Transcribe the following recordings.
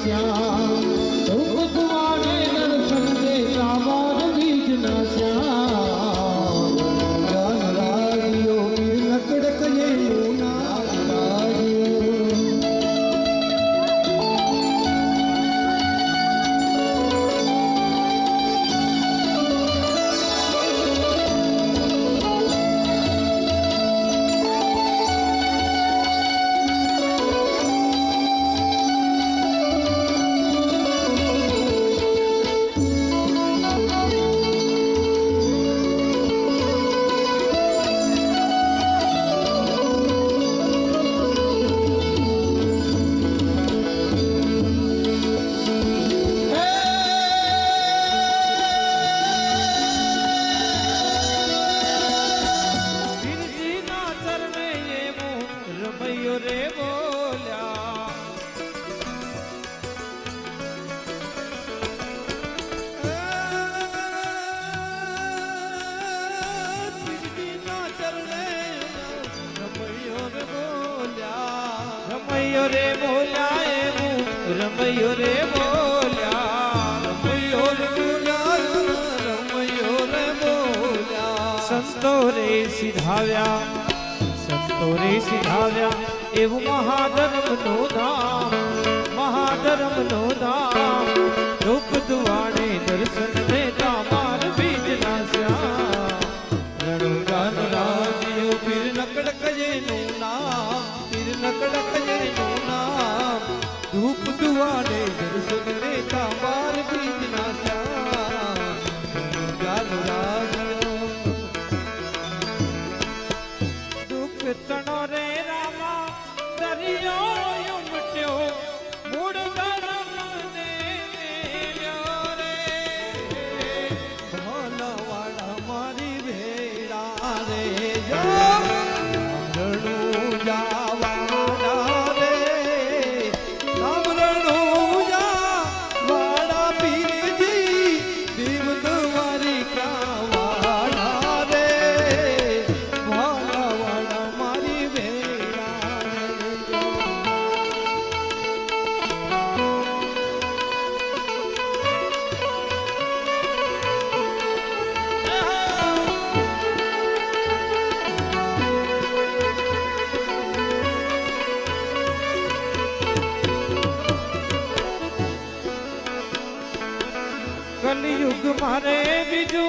श्याम धूप दुआरे दर्शन देता मार बीज ना श्याम ज्ञान राजियो पीर नकड़ कये ना रमैयो रे बोल्या रमैयो रे बोल्या रमैयो रे बोल्या रमैयो रे बोल्या संतो रे सिधाव्या एवं महाधर्म नो धाम लोक दुआणे दर्शन देता मार बीज ना श्याम रणु गान राजियो पीर नकड़ कजे नो नाम पीर नकड़ कजे नो नाम धूप दुआणे दर्शन देता मार बीज ना श्याम रणु गान राजियो दुख तणो रे रामा दरियो उमट्यो मूड धर्म ने मेल्यो रे भोलावाड़ा मारी भेड़ा रे जो रणु जावाड़ा रे रणु जावाड़ा पीर जी देव दुआरी का वाड़ा रे भोलावाड़ा मारी भेड़ा रे जो कलयुग मारे बिजू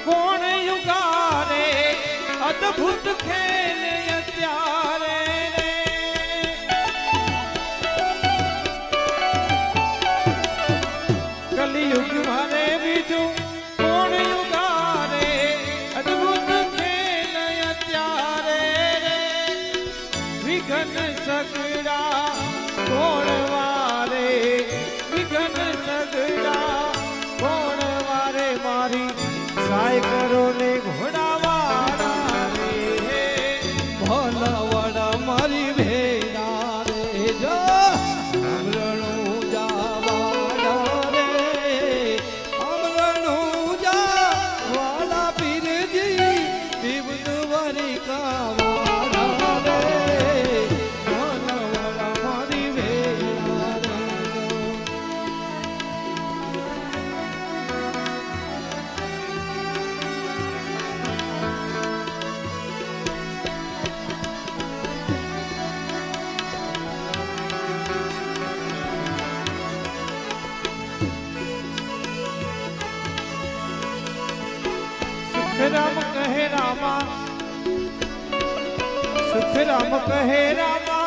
कोण युगारे अद्भुत खेल अत्यारे रे कलयुग मारे बिजू कोण युगारे अद्भुत खेल अत्यारे रे विघन सगड़ा कोण वारे विघन सगड़ा कोण वारे मारी साय करो ने घोड़ा वाड़ा रे भोलावाड़ा मारी भेड़ा रे जो रणु जावाड़ा रे रणु जावाड़ा पीर जी देव दुआरी का वाड़ा रे भोलावाड़ा मारी भेड़ा रे सुख राम कहे रामा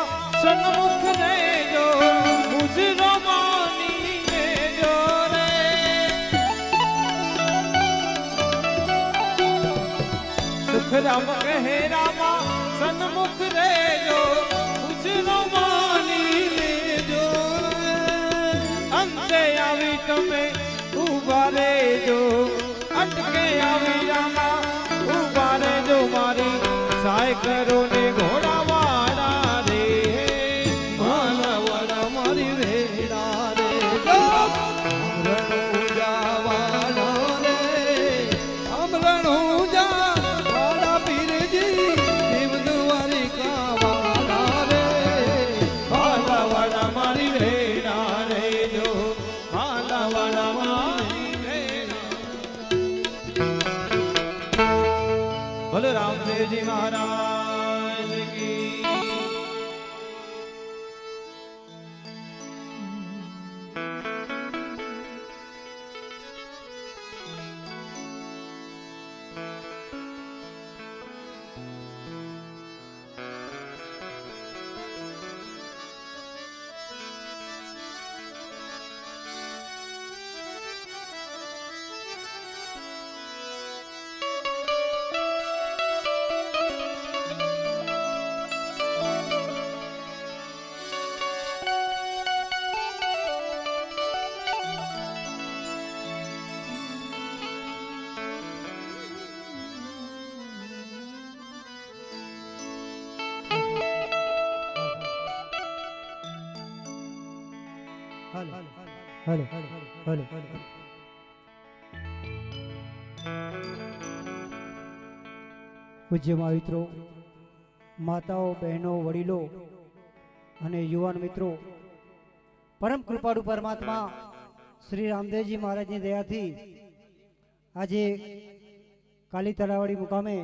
सन्मुख ने जो मुझरो मानी ने जो रे सुख राम कहे रामा सन्मुख रे जो मुझरो मानी ने जो अंते आवी तमे उबारे जो अटके आवी रामा उबारे जो मारी साय करो ने घोड़ा वाड़ा रे भोलावाड़ा मारी भेड़ा रे रणु जावाड़ा रे रणु जावाड़ा पीर जी देव दुआरी का वाड़ा रे भोलावाड़ा मारी भेड़ा હાલો હાલો હાલો. પૂજ્ય મિત્રો, માતાઓ, બહેનો, વડીલો અને યુવાન મિત્રો, પરમ કૃપાળુ પરમાત્મા શ્રી રામદેવજી મહારાજની દયાથી આજે કાલી તળાવડી મુકામે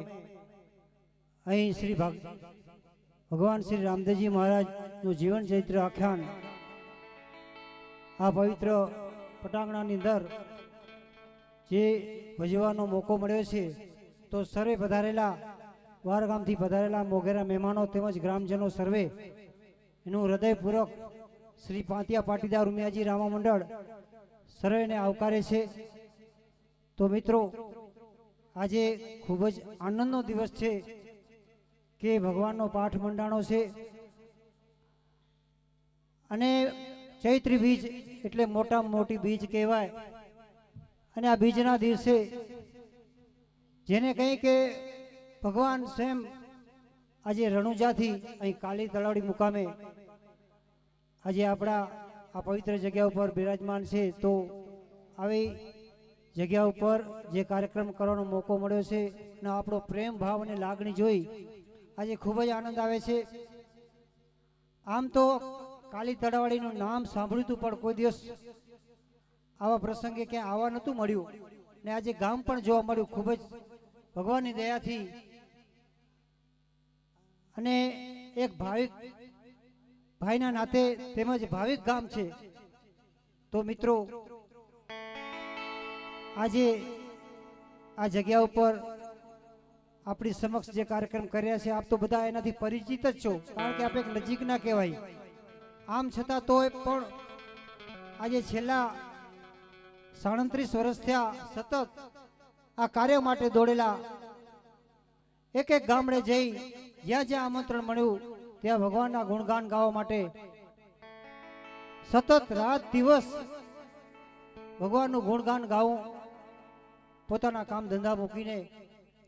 અહીં શ્રી ભગવાન શ્રી રામદેવજી મહારાજનું જીવન ચરિત્ર આખ્યાન આ પવિત્ર પટાંગણાની અંદર જે ભજવાનો મોકો મળ્યો છે, તો સર્વે પધારેલા વાર ગામથી પધારેલા મોઘેરા મહેમાનો તેમજ ગ્રામજનો સર્વે એનું હૃદયપૂર્વક શ્રી પાંતિયા પાટીદાર ઉમિયાજી રામા મંડળ સર્વેને આવકારે છે. તો મિત્રો, આજે ખૂબ જ આનંદનો દિવસ છે કે ભગવાનનો પાઠ મંડાણો છે અને ચૈત્રી બીજ એટલે મોટામાં મોટી બીજ કહેવાય. અને આ બીજના દિવસે જેને કહી કે ભગવાન સ્વયં આજે રણુજાથી અહીં કાલી તળાવડી મુકામે આજે આપણા આ પવિત્ર જગ્યા ઉપર બિરાજમાન છે. તો આવી જગ્યા ઉપર જે કાર્યક્રમ કરવાનો મોકો મળ્યો છે અને આપણો પ્રેમ ભાવ અને લાગણી જોઈ આજે ખૂબ જ આનંદ આવે છે. આમ તો કાલી તળાવડીનું નામ સાંભળ્યું હતું, પણ કોઈ દિવસ આવા પ્રસંગે ક્યાંય આવવા નહોતું મળ્યું ને આજે ગામ પણ જોવા મળ્યું. ખૂબ જ ભગવાનની દયાથી અને એક ભાવિક ભાઈના નાતે તેમજ ભાવિક ગામ છે. તો મિત્રો, આજે આ જગ્યા ઉપર આપણી સમક્ષ જે કાર્યક્રમ કર્યા છે, આપ તો બધા એનાથી પરિચિત જ છો, કારણ કે આપ એક નજીકના કહેવાય. આમ છતાં તોય પણ આજે છેલ્લા 37 વર્ષ થયા સતત આ કાર્ય માટે દોડેલા, એક એક ગામડે જઈ જ્યાં જ્યાં આમંત્રણ મળ્યું ત્યાં ભગવાનના ગુણગાન ગાવા માટે સતત રાત દિવસ ભગવાનનું ગુણગાન ગાવું, પોતાના કામ ધંધા મૂકીને.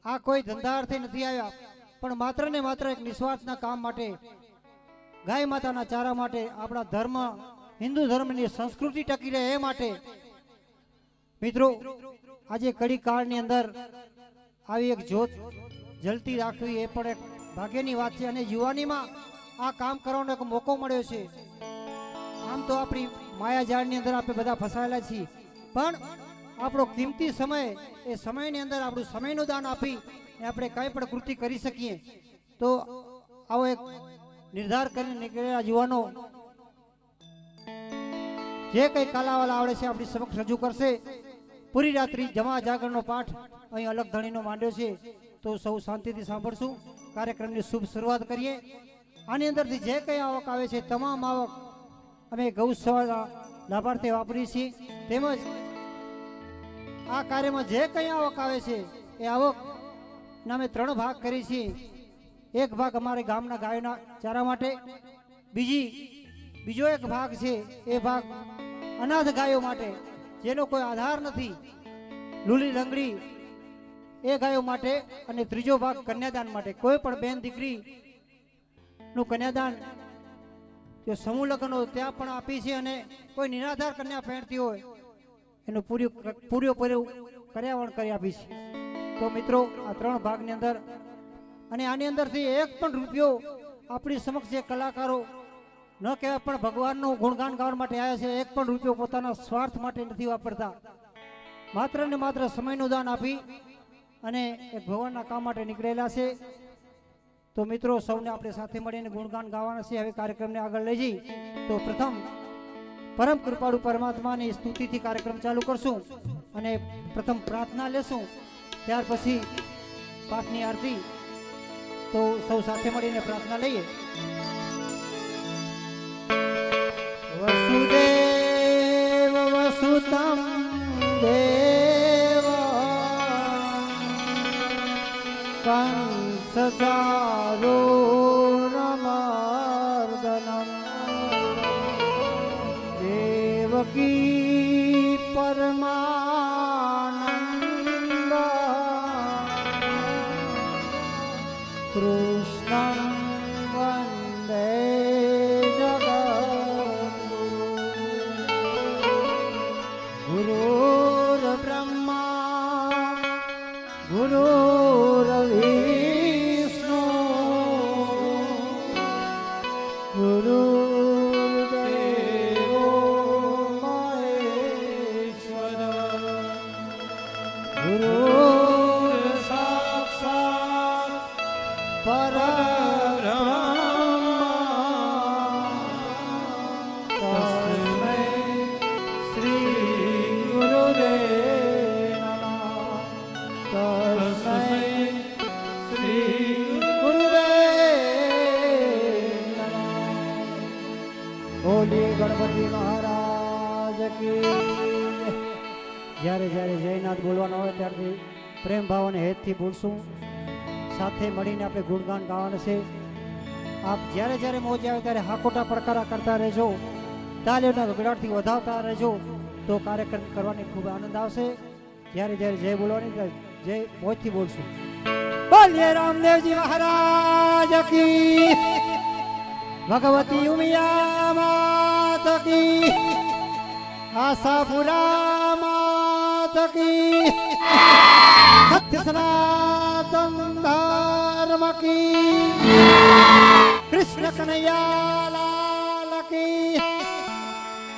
આ કોઈ ધંધા અર્થે નથી આવ્યા, પણ માત્ર ને માત્ર એક નિસ્વાર્થના કામ માટે, ગાય માતાના ચારા માટે, આપણા ધર્મ હિન્દુ ધર્મની સંસ્કૃતિ ટકી રહે એ માટે. મિત્રો, આજે કડી કાળની અંદર આવી એક જ્યોત જલતી રાખવી એ પણ એક ભાગ્યની વાત છે અને યુવાનીમાં આ કામ કરવાનો એક મોકો મળ્યો છે. આમ તો આપણી માયાજાળની અંદર આપણે બધા ફસાયેલા છીએ, પણ આપણો કિંમતી સમય, એ સમયની અંદર આપણું સમયનું દાન આપી આપણે કાંઈ પણ કૃતિ કરી શકીએ. તો આવો એક નિર્ધાર કરીને નીકળેલા યુવાનો જે કંઈ કાલાવાલા આવડે છે આપણી સમક્ષ રજૂ કરશે. પૂરી રાત્રિ જમા જાગરણનો પાઠ અહીં અલગ ધણીનો માંડ્યો છે, તો સૌ શાંતિથી સાંભળશું. કાર્યક્રમની શુભ શરૂઆત કરીએ. આની અંદરથી જે કંઈ આવક આવે છે તમામ આવક અમે ગૌશાળા લાભાર્થે વાપરીએ છીએ, તેમજ આ કાર્યમાં જે કંઈ આવક આવે છે એ આવક અમે 3 ભાગ કરી છીએ. એક ભાગ અમારે ગામના ગાયોના ચારા માટે, બીજો એક ભાગ છે એ ભાગ અનાથ ગાયો માટે, જેનો કોઈ આધાર નથી, લૂલી લંગડી એ ગાયો માટે, અને ત્રીજો ભાગ કન્યાદાન માટે. કોઈ પણ બેન દીકરી નું કન્યાદાન જે સમૂહ લગ્નો ત્યાં પણ આપી છે, અને કોઈ નિરાધાર કન્યા પહેરતી હોય એનું પૂરું કર્યાવરણ કરી આપી છે. તો મિત્રો, આ 3 ભાગની અંદર, અને આની અંદરથી એક પણ રૂપિયો આપણી સમક્ષ જે કલાકારો ન કહેવાય પણ ભગવાનનું ગુણગાન ગાવા માટે આવ્યા છે, એક પણ રૂપિયો પોતાના સ્વાર્થ માટે નથી વાપરતા. માત્ર ને માત્ર સમયનું દાન આપી અને એક ભગવાનના કામ માટે નીકળેલા છે. તો મિત્રો, સૌને આપણે સાથે મળીને ગુણગાન ગાવાના છે. હવે કાર્યક્રમને આગળ લઈ જઈ તો પ્રથમ પરમ કૃપાળુ પરમાત્માની સ્તુતિથી કાર્યક્રમ ચાલુ કરશું અને પ્રથમ પ્રાર્થના લેશું, ત્યાર પછી પાઠની આરતી. તો સૌ સાથે મળીને પ્રાર્થના લઈએ. વસુદેવ વસુતમ દેવ કંસચારૂરમર્દનમ દેવકી પરમાનંદ કૃષ્ણં વંદે જગદ્ગુરુ. તસ્મૈ શ્રી ગુરુદેવ નમઃ. તસ્મૈ શ્રી ગુરુદેવ નમઃ. બોલીએ ગણપતિ મહારાજ કી. જ્યારે જ્યારે જયનાથ બોલવાનો હોય ત્યારથી પ્રેમ ભાવ અને હેતથી બોલશું. સાથે મળીને આપણે ગુણગાન ગાવાનું છે. આપ જ્યારે જ્યારે મોજ આવે ત્યારે હાકોટા પડકારા કરતા રહેજો, તાલીઓના ગગડાટથી વધાવતા રહેજો, તો કાર્યક્રમ કરવાની ખૂબ આનંદ આવશે. જ્યારે જ્યારે જય બોલવાની ત્યારે જય મોજથી બોલશું. બોલીએ રામદેવજી મહારાજ કી, ભગવતી ઉમિયા માત કી, આશાપુરા માત કી, સત્ય સનાતન ધર્મ કી, કૃષ્ણ કનૈયા લાલ કી,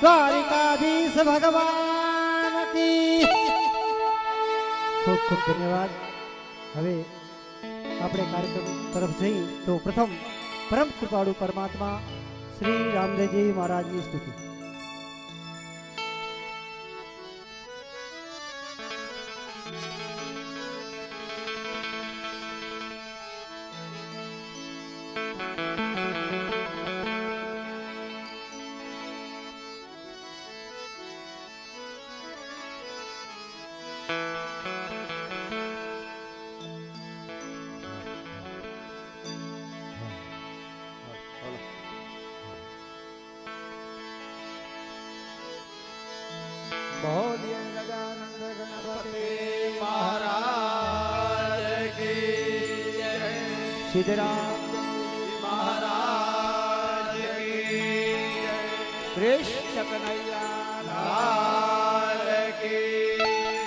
દ્વારિકાધીશ ભગવાન કી. ખૂબ ખૂબ ધન્યવાદ. હવે આપણે કાર્યક્રમ તરફ જઈએ તો પ્રથમ પરમ કૃપાળુ પરમાત્મા શ્રી રામદેવજી મહારાજની સ્તુતિ. બોલીએ ગજાનંદ ગણપતિ મહારાજ કી જય. સિદ્ધરામ મહારાજ કી જય. કૃષ્ણ કનૈયા લાલ કી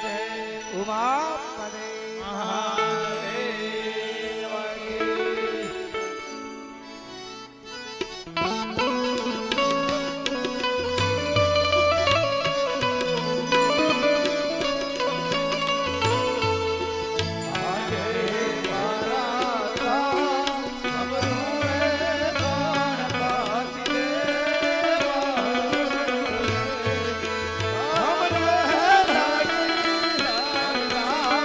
જય. ઉમાપદે મહાદેવ કી. Bye.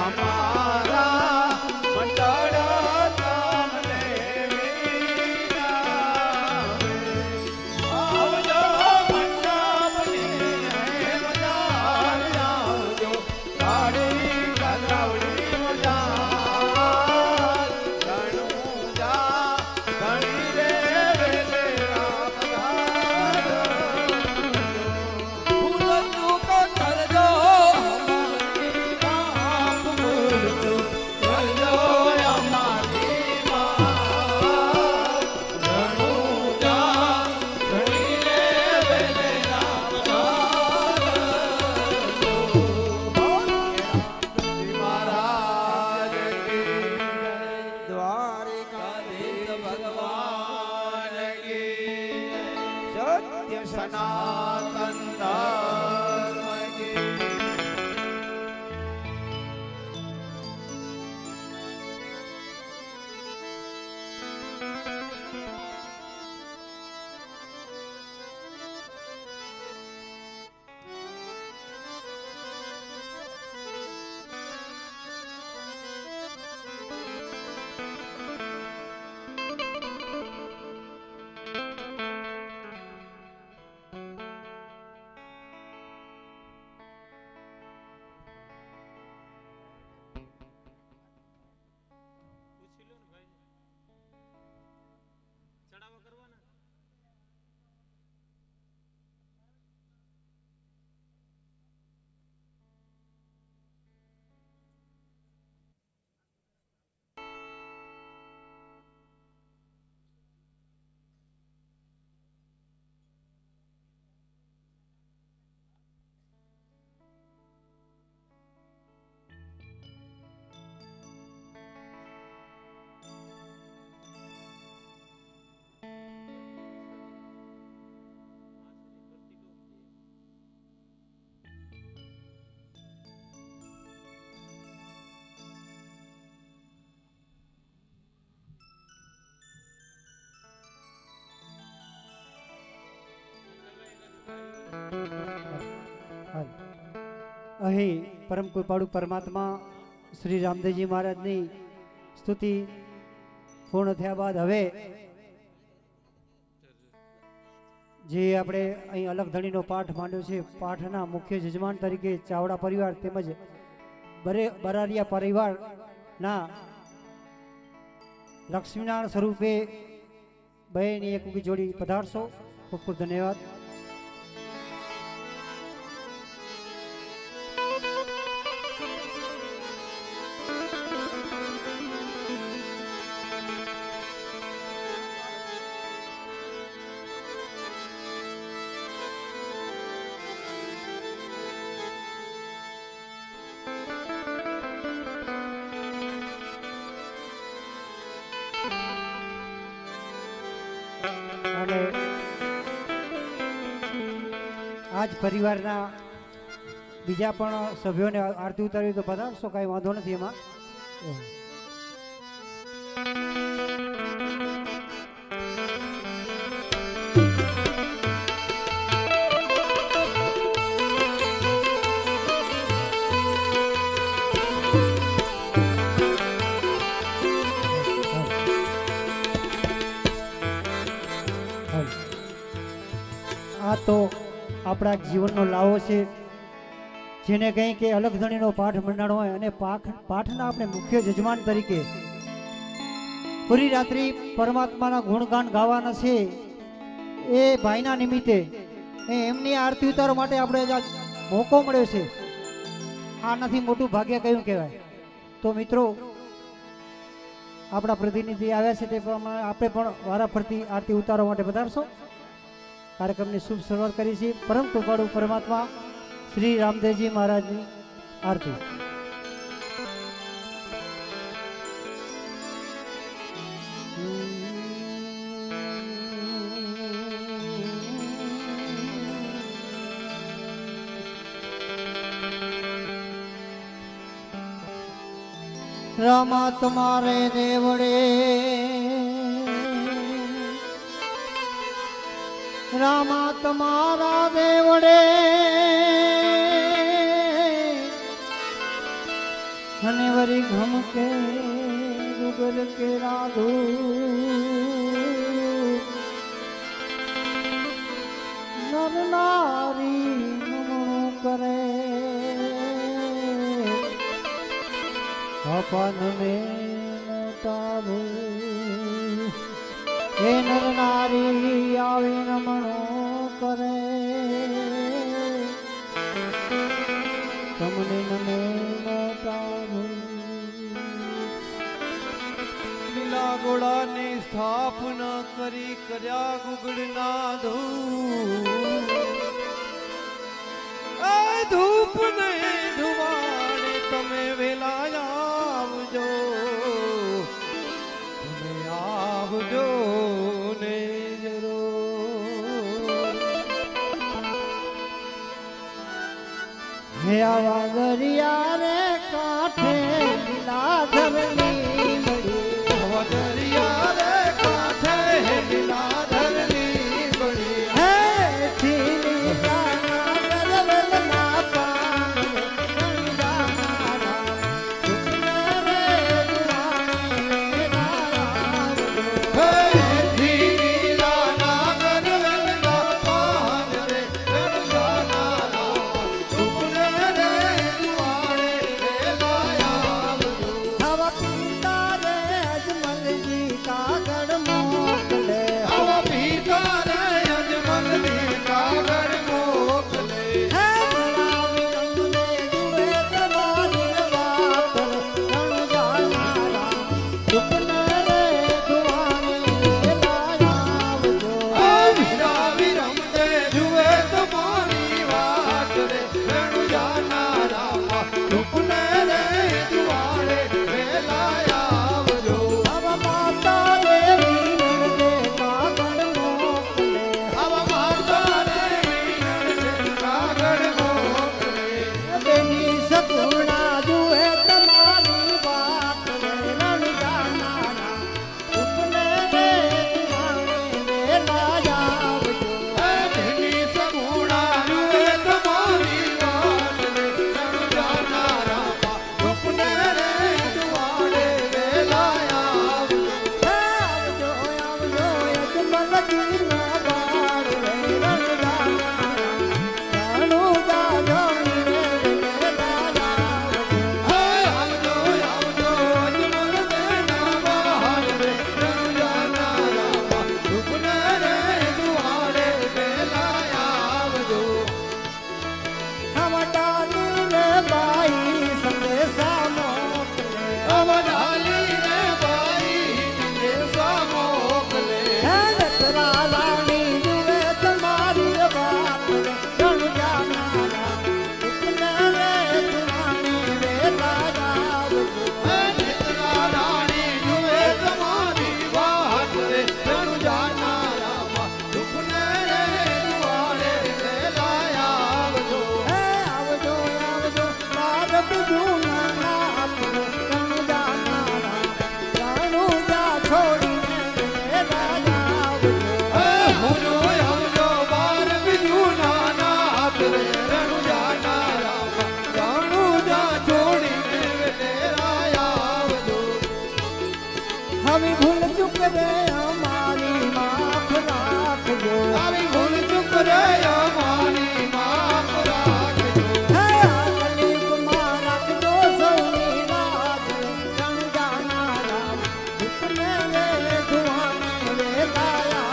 અમારા મંડળ તમને વિનાવે. આવજો મંડપની મજાર આવજો, કાળી કરાવડી મજાર. ઘણું જા ઘણી રે વેલેરા સનાતન ધર્મ કી. અહીં પરમ કૃપાળુ પરમાત્મા શ્રી રામદેવજી મહારાજની સ્તુતિ પૂર્ણ થયા બાદ હવે જે આપણે અહીં અલગ ધણીનો પાઠ માંડ્યો છે, પાઠના મુખ્ય જજમાન તરીકે ચાવડા પરિવાર તેમજ બરારિયા પરિવારના લક્ષ્મીનારાયણ સ્વરૂપે બહેની એક જોડી પધારશો. ખૂબ ખૂબ ધન્યવાદ. અને આજ પરિવારના બીજા પણ સભ્યોને આરતી ઉતારવી તો પધારશો, કાંઈ વાંધો નથી એમાં. આ તો આપણા જીવનનો લાવો છે, જેને કંઈ કે અલગ ધણીનો પાઠ મંડાણો હોય અને પાઠના આપણે મુખ્ય જજમાન તરીકે પૂરી રાત્રિ પરમાત્માના ગુણગાન ગાવાના છે. એ ભાઈના નિમિત્તે એમની આરતી ઉતારવા માટે આપણે મોકો મળ્યો છે. આનાથી મોટું ભાગ્ય કયું કહેવાય. તો મિત્રો, આપણા પ્રતિનિધિ આવ્યા છે તે પ્રમાણે આપણે પણ વારાફરતી આરતી ઉતારવા માટે પધારશો. કાર્યક્રમની શુભ શરૂઆત કરી છે. પરમ કૃપાળુ પરમાત્મા શ્રી રામદેવજી મહારાજની આરતી. રામા તમારે દેવડે, રામા તમારા દેવડે અને વરી ઘમ કે ગુગલ કે રાધુ નર નારી નમણું કરે અપન ને નટાવો એ નર નારી આવી નમણું કરે તમને નમે નટાવો લીલા ગોળાની સ્થાપના કરી કર્યા ગુગળના ધૂપ ને ધુવાડે તમે વેલા આવજો તમે આવજો ને જરૂર હે આવા દરિયા રે કાંઠે લીલા ધરની બળી દરિયા રે કાંઠે લીલા ધરની બળી હે થી લીલા ગરવલ ના પાન ગંગાના સુપને રે દુવાને રાવજો હે લીલા નાગર વેલા પાન રે ગંગાના સુપને રે દુવાડે વેલા આવજો હવા પીતા રે અજમલજી કાગળ મોકલે આવા પીતા રે અજમલની કાગળ મોકલે હે ભરાવી રંગને જુએ તમારી વાત ઘણું જાણનારા સુપને રે દુવાને વેલા આવજો વીરા વિરમદે જુએ તમારી વાત રે વેણુ જાનારા રૂપને રે દુવાડે વેલા આવજો હવા માતા રે વીરન દે કાગળ મોકલે આવા માતા રે વીરને કાગળ મોકલે બેની સગુણા જુએ તમારી વાત રે રણ જાનારા સુપને રે દુવાને વેલા આવજો એની સગુણા જુએ તમારી વાત રે વેણુ જાનારા રૂપને રે દુવાડે વેલા આવજો આવજો આવજો અજમલજી ના બાળ રે રણ જાનારા ઘણું જાગણી રે વેલા આવજો આવજો આવજો અજમલ દેના બહાર રે રણુ જાનારા રૂપને રે દુવાડે વેલા આવજો હવા ડાલી રે બાઈ સંદેશા મોકલે અવડાલી રે બાઈ દેશા મોકલે હે દસરા રાણી જુએ તમારી વાત રે રણ જાનારા સુપને રે દુવાને વેલા આવજો નેત્રા રાણી જુએ તમારી વાત રે રણુ જાનારા રૂપને રે દુવાડે વેલા આવજો આવજો આવજો તાર બીજું ના આપણે રણ જાનારા જાણું જા છોડીને વેલા આવજો આવજો આવજો બાર બીજું નાના હાથ રે રણુ જાનારા જાણું જા છોડીને વેલેરા આવજો હવે ભૂલ ચૂક રે અમારી માફ રાખજો આવી ભૂલ ચૂક રે અમારી માફ રાખજો હે કલિયુગમાં રાખજો સૌની રાત રે રણ જાનારા ભૂતને રે ધુવાને વેલા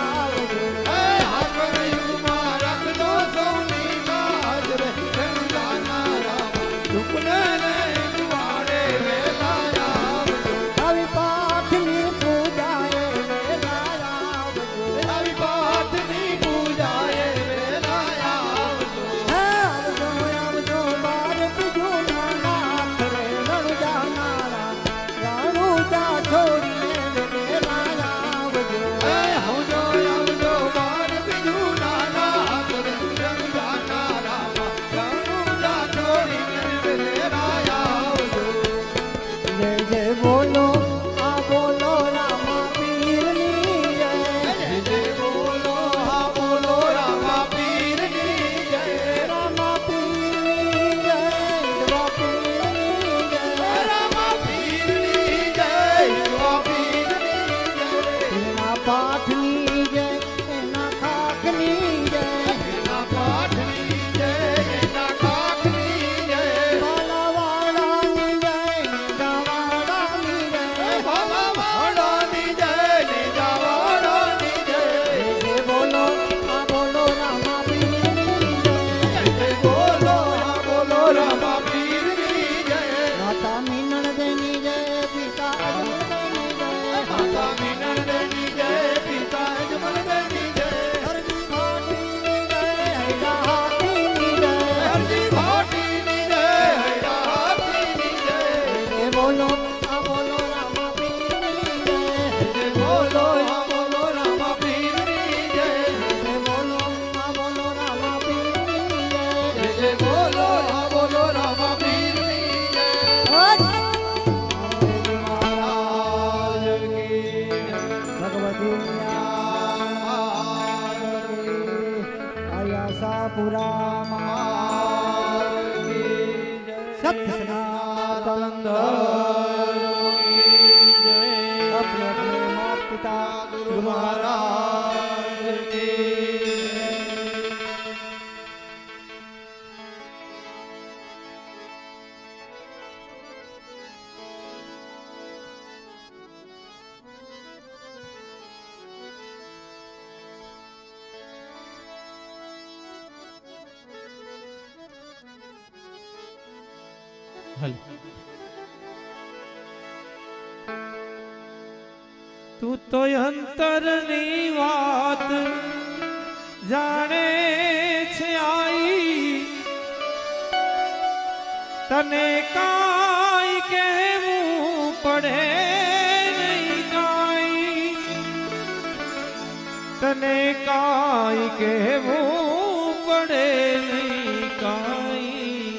આવજો આગળ યુગમાં રાખજો સૌની લાજ રે રણુ જાનારા રૂપને રે દુવાડે વેલા આવજો આવી પાઠની પૂજાએ વેલા પુરંદર કી જય. अपने अपने माता पिता गुरु महाराज की जय. હાલ. તું તો અંતરની વાત જાણે છે આઈ, તને કાંઈ કહેવું પડે નહીં કાંઈ, તને કાંઈ કહેવું પડે નહીં કાંઈ.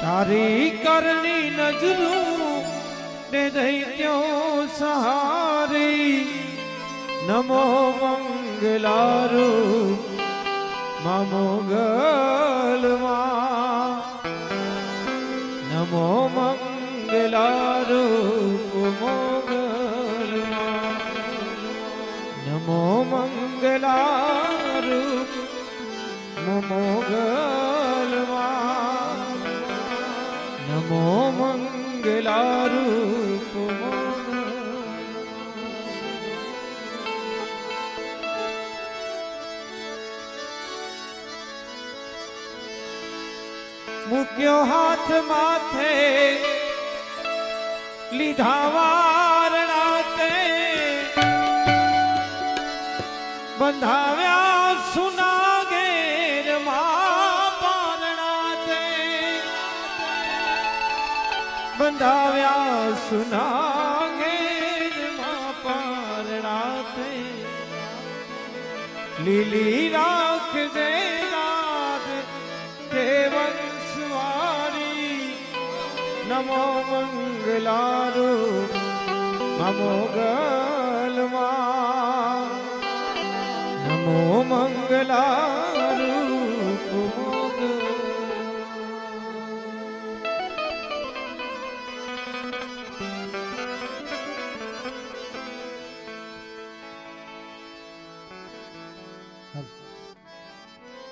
તારી કરની નજરું ને દૈત્યો સહારી, નમો મંગલારૂપ મા મોગલમાં, નમો મંગલારૂપ મોગલમાં, નમો મંગલારૂપ મોગલમાં, નમો મંગલારૂપ મૂક્યો હાથ માથે લીધા વારણા તે, બંધાવ્યા સુના ઘેર માં પારણા તે, બંધાવ્યા સુના ઘેર માં પારણા તે. લીલી રાખજે રાત તે વંશવાળી, નમો મંગલારૂપ મા મોગલમાં, નમો મંગલારૂપ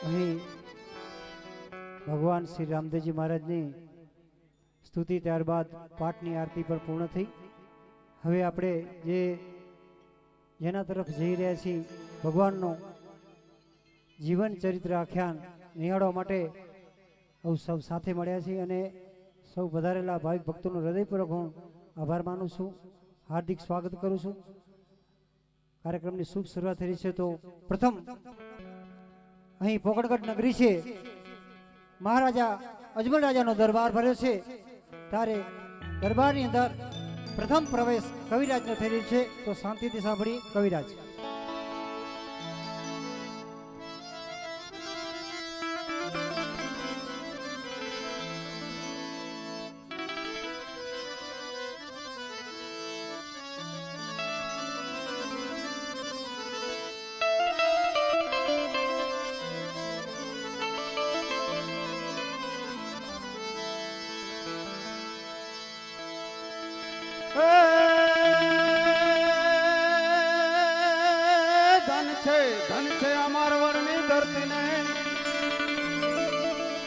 અહીં ભગવાન શ્રી રામદેવજી મહારાજની સ્તુતિ ત્યારબાદ પાઠની આરતી પર પૂર્ણ થઈ. હવે આપણે જેના તરફ જઈ રહ્યા છીએ ભગવાનનો જીવન ચરિત્ર આખ્યાન નિહાળવા માટે સૌ સાથે મળ્યા છીએ અને સૌ વધારેલા ભાવિક ભક્તોનો હૃદયપૂર્વક હું આભાર માનું છું, હાર્દિક સ્વાગત કરું છું. કાર્યક્રમની શુભ શરૂઆત થઈ છે. તો પ્રથમ અહીં પોકણગઢ નગરી છે, મહારાજા અજમલ રાજાનો દરબાર ભર્યો છે, ત્યારે દરબારની અંદર પ્રથમ પ્રવેશ કવિરાજનો થઈ રહ્યો છે. તો શાંતિથી સાંભળી કવિરાજ. ધન છે અમાર વરની ધરતીને,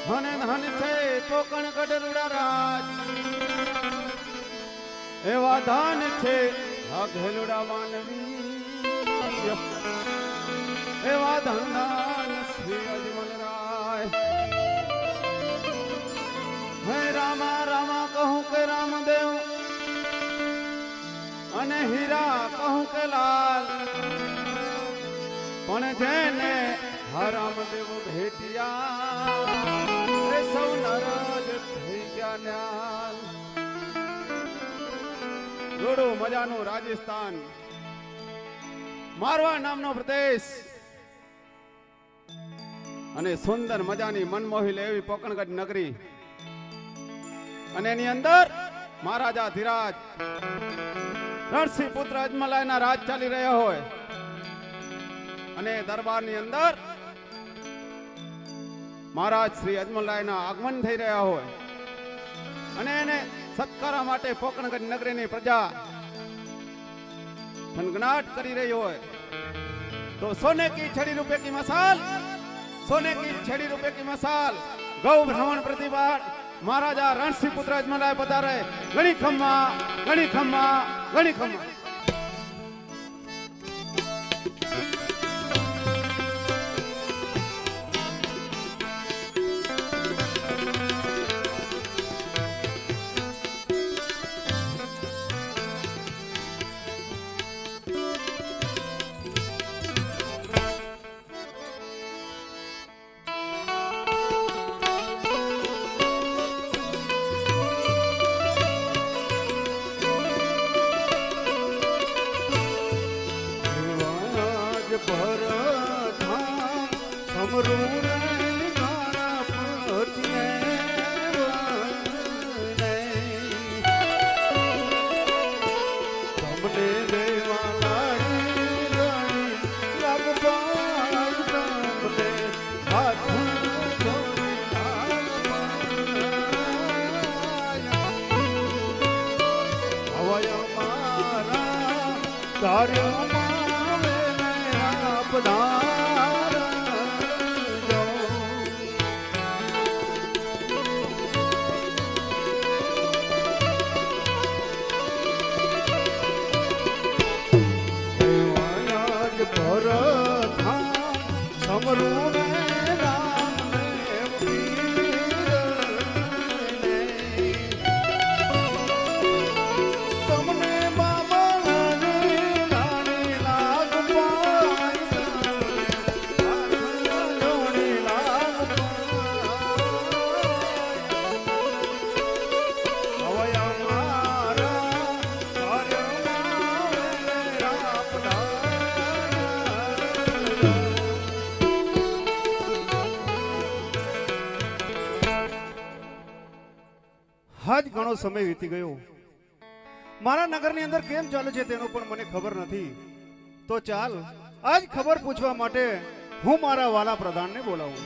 ધન ધન છે પોકણગઢ રૂડા રાજ, એવા ધન છે આ ઘેલુડા માનવી, એવા ધનદાન શ્રી અજમલ રાય. હે રામા રામા કહું કે રામદેવ, અને હીરા કહું કે લાલ, પણ જેને હરામદેવ ભેટિયા એ સૌ નરજ થઈ ગયા ન્યાલ. જોડો મજાનું રાજસ્થાન, મારવા નામનો પ્રદેશ, અને સુંદર મજાની મનમોહી એવી પોકણગઢ નગરી, અને એની અંદર મહારાજા ધીરાજ નરસિંહ પુત્ર અજમલાઈના રાજ ચાલી રહ્યા હોય, અને દરબારની અંદર મહારાજ શ્રી અજમલરાયના આગમન થઈ રહ્યા હોય, માટે પોકણગઢ નગરીની પ્રજા થનગનાટ કરી રહી હોય તો સોને કી છડી રૂપે કી મસાલ, સોને કી છડી રૂપે કી મસાલ ગૌ ભ્રમણ પ્રતિપાળ મહારાજા રણસિંહ પુત્ર અજમલાય પધારે. ઘણી ખમ્મા ઘણી ખમ્મા ઘણી ખમ્મા. આજ ઘણો સમય વીતી ગયો. મારા નગરની અંદર કેમ ચાલે છે તેનો પણ મને ખબર નથી. તો ચાલ આજ ખબર પૂછવા માટે હું મારા વાલા પ્રધાનને બોલાવું.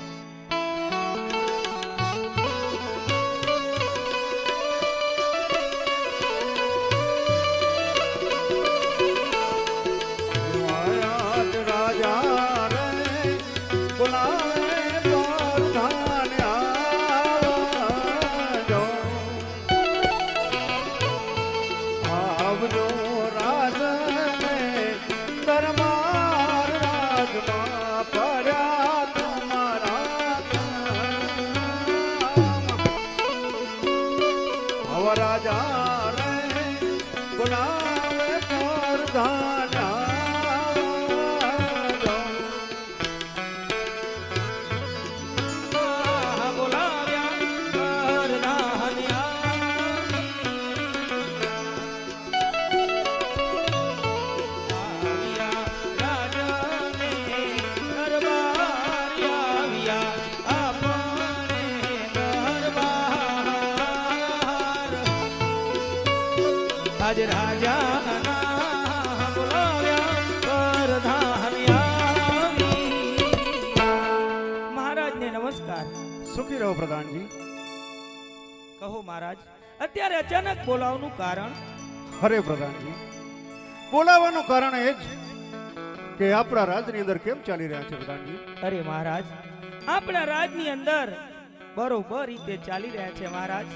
આજ રાજાના બોલાવ્યા પરધાન્યા. મહારાજને નમસ્કાર. સુખી રહો પ્રધાનજી. કહો મહારાજ, અત્યારે અચાનક બોલાવવાનું કારણ? અરે પ્રધાનજી, બોલાવવાનું કારણ એ જ કે આપણા રાજની અંદર કેમ ચાલી રહ્યા છે પ્રધાનજી. અરે મહારાજ, આપણા રાજની અંદર બરોબર રીતે ચાલી રહ્યા છે મહારાજ.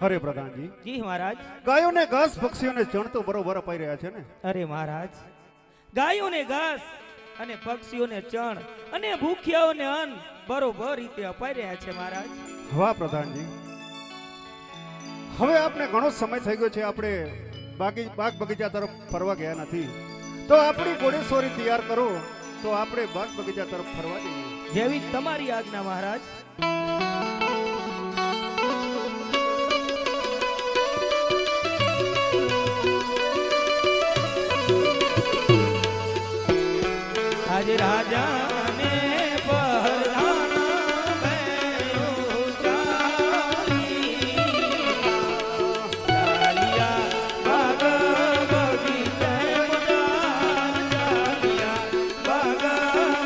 અરે પ્રધાનજી, જી મહારાજ. ગાયોને ઘાસ, પક્ષીઓને ચણ તો બરોબર અપાઈ રહ્યા છે ને? અરે મહારાજ, ગાયોને ઘાસ અને પક્ષીઓને ચણ અને ભૂખ્યાઓને અન્ન બરોબર રીતે અપાઈ રહ્યા છે મહારાજ. વાહ પ્રધાનજી, હવે આપણે ઘણો સમય થઈ ગયો છે, આપણે બાગ બગીચા તરફ ફરવા ગયા નથી. તો આપણી ઘોડેસવારી તૈયાર કરો તો આપણે બાગ બગીચા તરફ ફરવા જઈએ. જેવી તમારી આજ્ઞા મહારાજ. આજે રાજાને પરધાના ભયો ચાલી, ચાલિયા બાગ બગીચે મુલાર, ચાલિયા બાગ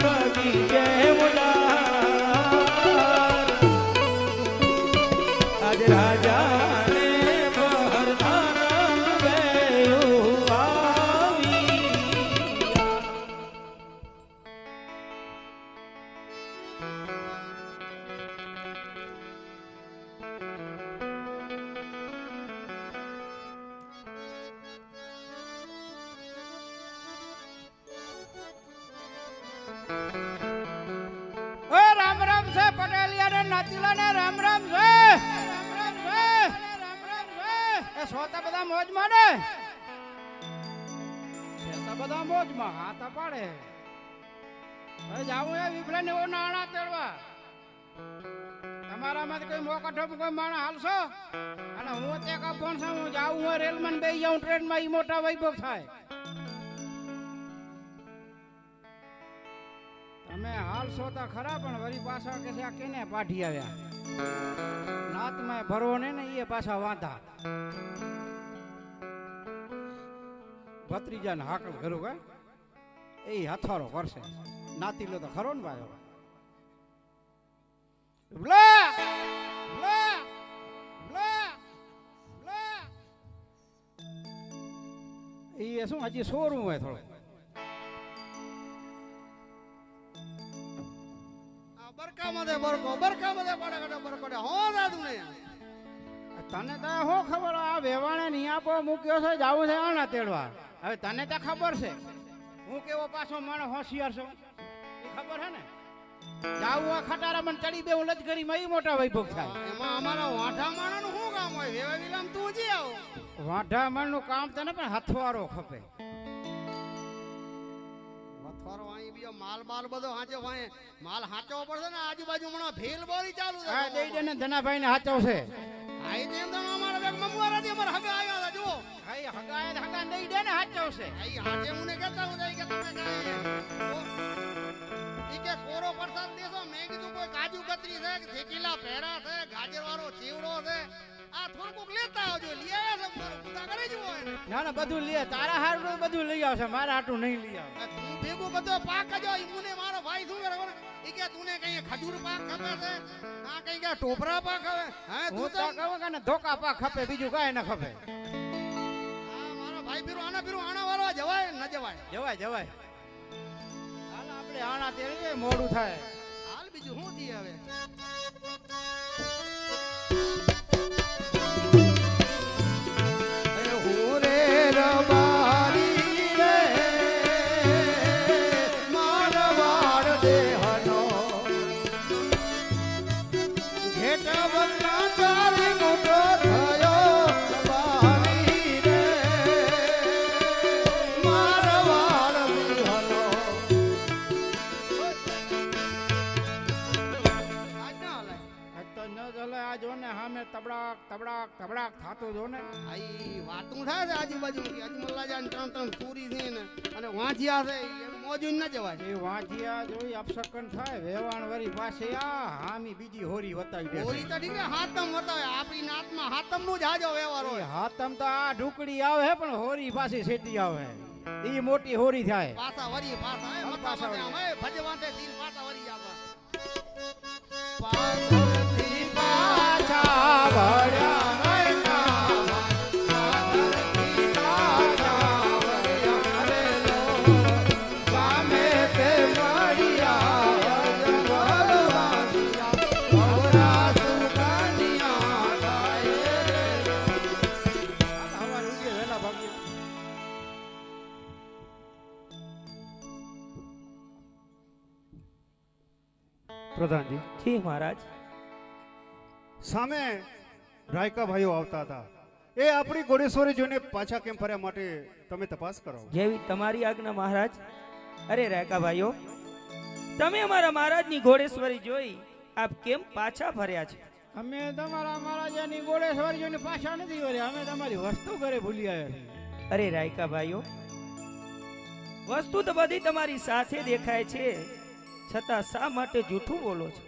બગીચે મુલાર. આજે રાજાને પરધાના નાતીલાને રામ રામ છે. એ સોતા બધા મોજમાં ને સોતા બધા મોજમાં હાથા પાડે. હવે જાવું એ વિભલા ને નાણા તેડવા. તમારામાં કોઈ મોકા ઠોપ કોઈ માણસ હાલશો અને હું તે કપણ છું. હું જાઉં હું રેલમાં બેસી જાઉં ટ્રેનમાં. ઈ મોટા વૈભવ થાય. તમે હાલશો તો ખરા પણ વળી પાછા કે છે આ કેને પાઠી આવ્યા. નાતમાં ભરવો ને એ પાછા વાંધા. ભત્રીજાને હાકલ કરું કે એ હથવારો કરશે. નાતી લો તો ખરો ને ભાઈ. એ શું હજી સોરું હોય થોડું. તને તો શું ખબર આ વેવાણે નિયાપો મૂક્યો છે જાવું છે આણા તેડવા. હવે તને તો ખબર છે હું કેવો પાછો માણસ હોશિયાર છું એ ખબર છે ને. જાવું આ ખટારા મને ચડી બે હું લજગરી માં મોટા વૈભવ થાય. એમાં અમારા વાંઢા માણાનું શું કામ હોય? વેવા વિલામ તું જી આવો. વાંઢા મણનું કામ તને પણ હથવારો ખપે. મથવારો અહીં બીજો માલ બાલ બધો હાચો હોય. માલ હાચવો પડશે ને. આજુબાજુ હમણાં ભેલ બોરી ચાલુ છે. હા દઈ દે ને ધનાભાઈ ને હાચવશે. આઈ તેમ તો અમારા બેગ મમવારા થી અમારા હગા આવ્યા હતા જો. હા હગા દઈ દે ને હાચવશે. આઈ હાચે મને કહેતા હું કે તમે કાંઈ ઈ કે કોરો પ્રસાદ દેશો. મેં કીધું કોઈ કાજુ કતરી છે કે થેકીલા પેરા છે ગાજર વાળો ચીવડો છે. આ થોડું કોક લેતા આવજો. લઈ આવ્યા છે મારું પૂજા કરી જવો એને. ના ના બધું લે. તારા હારું બધું લઈ આવશે. મારા હાટું નહીં લઈ આવે. તું ભેગું બધો પાક જો. ઈ મુને મારો ભાઈ શું કરે ખબર? ઈ કે તુને કઈ ખજૂર પાક ખપે છે? આ કઈ કે ટોપરા પાક હવે? હે હું તું તો કહું કે ને ધોકા પાક ખપે બીજું કાંઈ ન ખપે. આ મારો ભાઈ પીરો આના વાળવા જવાય ન જવાય? જવાય. હાલ આપણે આણા તેડી મોડું થાય. હાલ બીજું શું દી હવે? તબડાક થાતું જો ને. આઈ વાતું થાય છે આજુબાજુ કે અજમલ્લાજા ને ત્રણ પૂરી છે ને અને વાંજિયા છે. એ મોજું ન જવાય. એ વાંજિયા જોઈ અપસકન થાય. વેવાણ વરી પાસે આ હામી બીજી હોરી વતાવી દે. હોરી તો ઠીક છે. હાતમ બતાવે. આપણી નાતમાં હાતમ નું જ હાજો વ્યવહાર હોય. હાતમ તો આ ઢુકડી આવે હે પણ હોરી પાછી સેટી આવે. ઈ મોટી હોરી થાય. પાછા વરી પાછા હે મતા પાછા મતે આમ હે ભજવાતે દિલ પાછા વરી આવા. પાછળથી પાછા વળ્યા પ્રધાનજી જી મહારાજ. સામે રાયકા ભાઈઓ આવતા હતા. એ આપણી ઘોડેશ્વરી જોઈને પાછા કેમ ફર્યા માટે તમે તપાસ કરો. જેવી તમારી આજ્ઞા મહારાજ. અરે રાયકા ભાઈઓ, તમે અમારા મહારાજની ઘોડેશ્વરી જોઈ આપ કેમ પાછા ફર્યા છે? અમે તમારા મહારાજાની ઘોડેશ્વરી જોઈને પાછા નથી વર્યા. અમે તમારી વસ્તુ ઘરે ભૂલી આવ્યા છીએ. અરે રાયકા ભાઈઓ, વસ્તુ તો બધી તમારી સાથે દેખાય છે, છતાં શા માટે જૂઠું બોલો છો?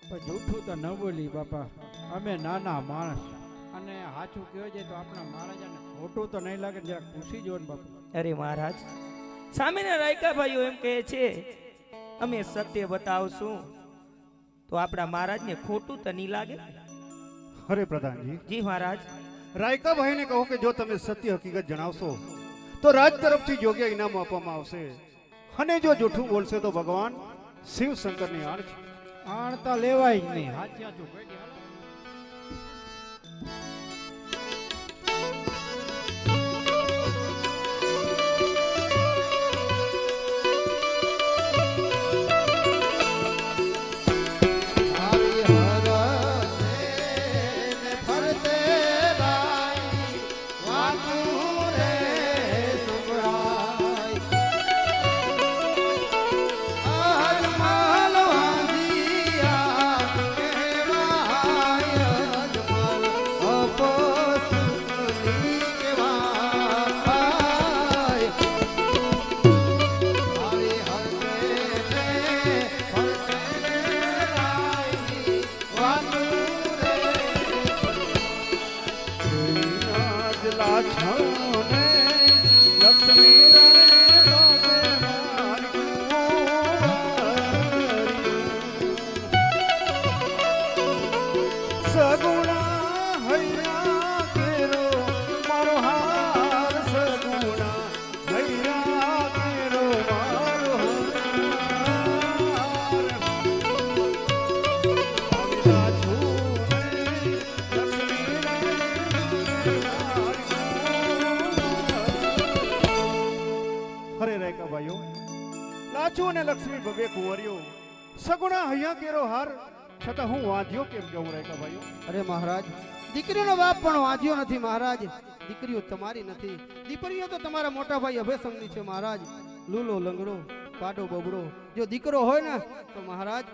પણ જૂઠું તો ન બોલી બાપા. અમે નાના માણસ અને સાચું કહો છે તો આપણા મહારાજાને ખોટું તો નહીં લાગે. જરાક પૂછી જો ને બાપા. અરે મહારાજ, સામેના રાયકા ભાઈઓ એમ કહે છે અમે સત્ય બતાવશું તો આપણા મહારાજને ખોટું તો નહીં લાગે? અરે પ્રધાનજી, જી મહારાજ. રાયકા ભાઈને કહો કે જો તમે સત્ય હકીકત જણાવશો તો રાજ તરફથી યોગ્ય ઇનામ આપવામાં આવશે. અને જો જૂઠું બોલશે તો ભગવાન શિવ શંકરની આણ છે. આણ તો લેવાય જ નહીં. હાચું કહી દે. હરિ હર લાછોને લક્ષ્મી રે લોકે માર્યું. સગુણા હૈયા કેરો મારો હાર, સગુણા હૈયા કેરો મારો હાર. આવેલા છોને લક્ષ્મી રે માર્યું. અરે રેકા ભાઈઓ, લાચુ અને લક્ષ્મી બબે કુંવરીઓ, સગુણા હૈયા કેરો હાર, છતાં હું વાંધ્યો કેમ કહું રેકા ભાઈઓ? અરે મહારાજ, દીકરીનો બાપ પણ વાંચ્યો નથી મહારાજ. દીકરીઓ તમારી નથી, દીકરીઓ તો તમારા મોટા ભાઈ અભયસંગની છે મહારાજ. લૂલો લંગડો, પાડો બબડો જો દીકરો હોય ને તો મહારાજ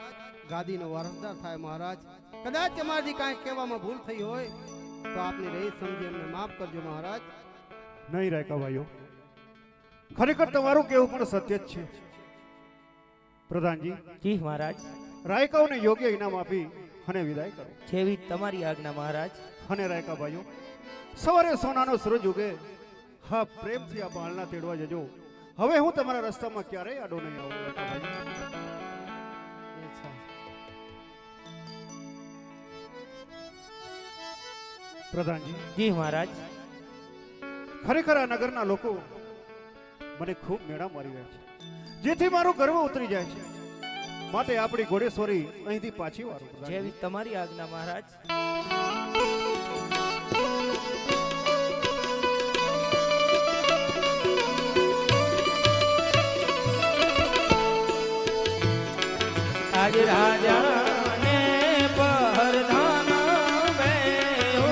ગાદીનો વારસદાર થાય મહારાજ. કદાચ તમારી કાંઈ કહેવામાં ભૂલ થઈ હોય તો આપને રહી સમજી અમને માફ કરજો મહારાજ. નહીં રેકા ભાઈઓ, ખરેખર તમારું કેવું પણ સત્ય જ છે. પ્રધાનજી, જી મહારાજ, રાયકાઓને યોગ્ય ઇનામ આપી અને વિદાય કરો. જેવી તમારી આજ્ઞા મહારાજ. અને રાયકા ભાઈઓ, સવારે સોનાનો સૂરજ ઉગે, હા પ્રેમથી આ બાળના તેડવા જજો. હવે હું તમારા રસ્તામાં ક્યારેય આડો નહીં આવું રાયકા ભાઈઓ. પ્રધાનજી, જી મહારાજ. ખરેખર આ નગરના લોકો મને ખૂબ મેળા મારી રહ્યા છે, જેથી મારો ગર્વ ઉતરી જાય છે. માટે આપણી ઘોડેશ્વરી અહીંથી પાછી વાળો. જેવી તમારી આજ્ઞા મહારાજ. આજ રાજાને પરધાન બેઓ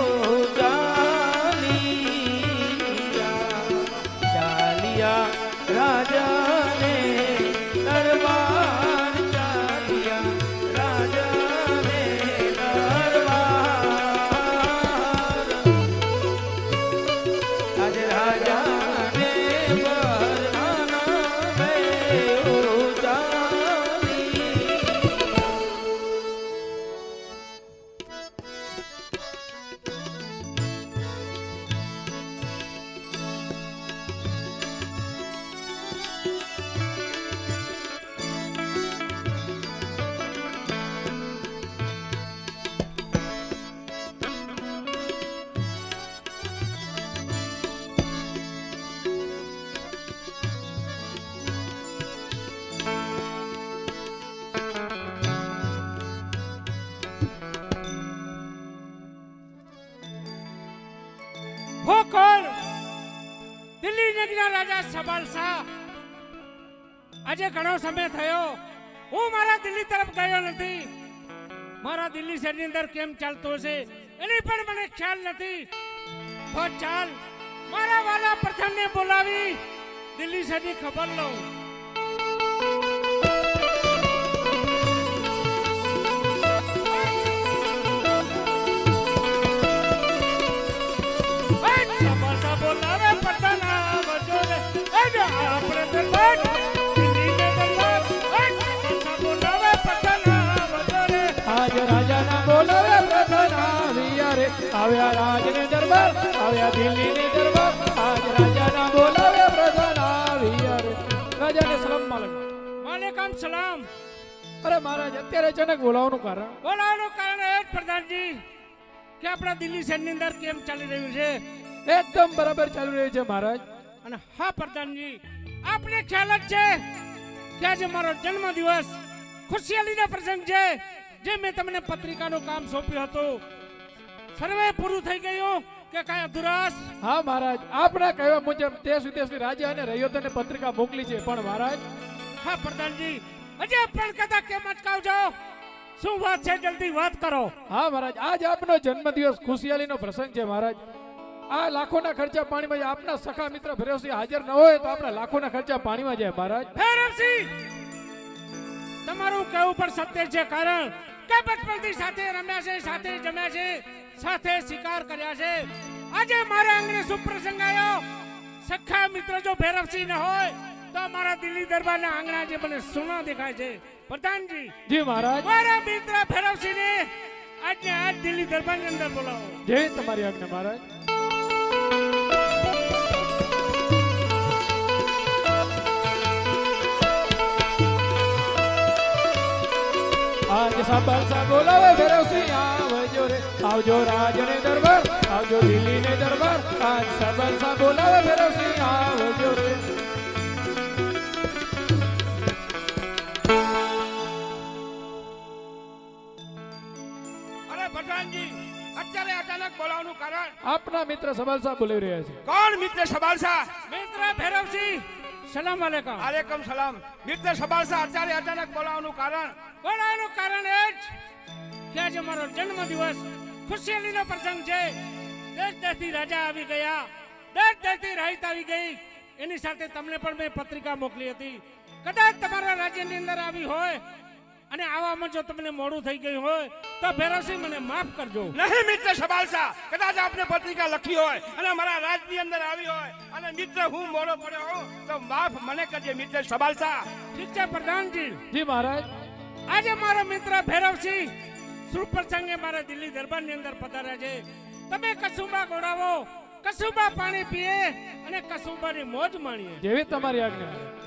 ચાલિયા રાજાને દરબાર ચાલિયા રાજાને દરબાર. આજ રાજાને પરધાન બેઓ હો કોણ? દિલ્હી નગરના રાજા સબાલ શાહ. આજે ઘણો સમય થયો હું મારા દિલ્હી તરફ ગયો નથી. મારા દિલ્હી શહેરની અંદર કેમ ચાલતો હશે એની પણ મને ખ્યાલ નથી. તો ચાલ મારા વાલા પ્રથમને બોલાવી દિલ્હી શહેરની ખબર લઉં. આવ્યા રાજને દરબાર, આવ્યા દિલ્હીની દરબાર. આજ રાજાના બોલાવે પ્રધાન આવ્યા રે. રાજાને સલામ માલિક. માલિકમ સલામ. અરે મહારાજ, અત્યારે અચાનક બોલાવવાનું કારણ? બોલાવવાનું કારણ એ જ પ્રધાનજી કે આપણા દિલ્હી શહેરની અંદર કેમ ચાલી રહ્યું છે? એકદમ બરાબર ચાલી રહ્યું છે મહારાજ. અને હા પ્રધાનજી, આપને ખ્યાલ જ છે કે આજે મારો જન્મદિવસ ખુશિયાલીનો પ્રસંગ છે. જે મેં તમને પત્રિકાનું કામ સોંપ્યું હતું સર્વે પૂરું થઈ ગયું કે કાંઈ અધુરાશ? હા મહારાજ, આપણા કહેવા મુજબ દેશ વિદેશની રાજા અને રૈયતોને પત્રિકા મોકલી છે. પણ મહારાજ, હા પ્રધાનજી, હજી પણ કદા કેમ અટકાવજો? શું વાત છે? જલ્દી વાત કરો. હા મહારાજ, આજ આપનો જન્મદિવસ ખુશિયાલીનો પ્રસંગ છે મહારાજ. આ લાખોના ખર્ચા પાણીમાં જાય. આપના સખા મિત્ર ભૈરવસિંહ હાજર ન હોય તો આપણા લાખોના ખર્ચા પાણીમાં જાય મહારાજ. ભૈરવસિંહ, તમારું કહેવું પણ સત્ય છે, કારણ કે બચપનથી સાથે રમ્યા છે, સાથે જમ્યા છે, સાથે શિકાર કર્યા છે. આજે મારા આંગણે સુપ્રસંગ આવ્યો. સખા મિત્ર જો ભૈરવસિંહ ન હોય તો મારા દિલ્હી દરબારના આંગણા જે મને સોના દેખાય છે. પ્રધાનજી. જી મહારાજ. મારા મિત્ર ભૈરવસિંહને આજને આજ દિલ્હી દરબારની અંદર બોલાવો. જય તમારી આજ્ઞા મહારાજ. સબલસા બોલાવે ભેરવસિંહ આવજો રે આવજો રાજને દરબાર આવજો દિલ્હીને દરબાર આજ સબલસા બોલાવે ભેરવસિંહ આવજો રે અરે પઠાણજી અત્યારે અચાનક બોલાવવાનું કારણ આપના મિત્ર સબલસા બોલી રહ્યા છે કોણ મિત્ર સબાલસા મિત્ર ભેરવસિંહ સલામ અલેકમ આલેકમ સલામ મિત્ર સબાલસા અત્યારે અચાનક બોલાવવાનું કારણ બોલાવાનું કારણ એ જ કે આજે મારો જન્મ દિવસ ખુશીનો પ્રસંગ છે દેશ દેશથી રાજા આવી ગયા દેશ દેશથી રાહિત આવી ગઈ એની સાથે તમને પણ મેં પત્રિકા મોકલી હતી કદાચ તમારા રાજ્યની અંદર આવી હોય અને આવામાં જો તમને મોડું થઈ ગયું હોય તો ભેરવસિંહ મને માફ કરજો નહીં મિત્ર સબાલસા કદાચ આપને પત્રિકા લખી હોય અને મારા રાજની અંદર આવી હોય અને મિત્ર હું મોડો પડ્યો હોઉં તો માફ મને કરજે મિત્ર સબાલસા ઠીક છે પ્રધાનજી જી મહારાજ આજે મારો મિત્ર ભેરવસિંહ શુભ પ્રસંગે મારા દિલ્હી દરબારની અંદર પધાર્યા છે તમે કસુંબા ગોળાવો કસુંબા પાણી પીએ અને કસુંબાની મોજ માણીએ જેવી તમારી આજ્ઞા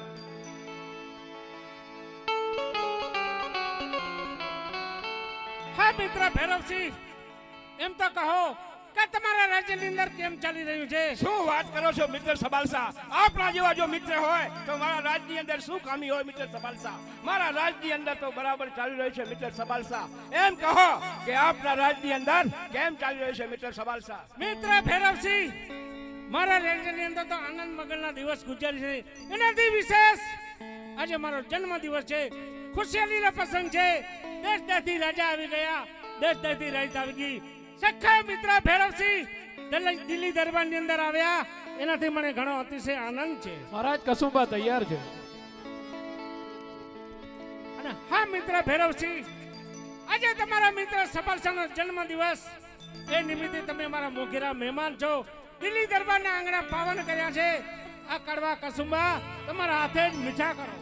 હા મિત્ર ભેરવસિંહ એમ તો કહો કે તમારા રાજ્યની અંદર કેમ ચાલી રહ્યું છે શું વાત કરો છો મિત્ર સબાલસા આપના જેવા જો મિત્ર હોય તો મારા રાજની અંદર શું ખામી હોય મિત્ર સબાલસા મારા રાજની અંદર તો બરાબર ચાલી રહ્યું છે મિત્ર સબાલસા એમ કહો કે આપના રાજની અંદર કેમ ચાલી રહ્યું છે મિત્ર સબાલસા મિત્ર ભેરવસિંહ મારા રાજ્યની અંદર તો આનંદ મગનના દિવસ ગુજારી છે એનાથી વિશેષ આજે મારો જન્મ દિવસ છે ખુશીનો પ્રસંગ છે દેશ દેશથી રાજા આવી ગયા દેશ દેશથી રાહિત આવી ગઈ સખા મિત્ર ભેરવસિંહ દિલ્હી દરબારની અંદર આવ્યા એનાથી મને ઘણો અતિશય આનંદ છે મહારાજ કસુંબા તૈયાર છે અને હા મિત્ર ભેરવસિંહ આજે તમારા મિત્ર સબલસાનો જન્મ દિવસ એ નિમિત્તે તમે મારા મોઘેરા મહેમાન છો દિલ્હી દરબારના આંગણા પાવન કર્યા છે આ કડવા કસુંબા તમારા હાથે જ મીઠા કરો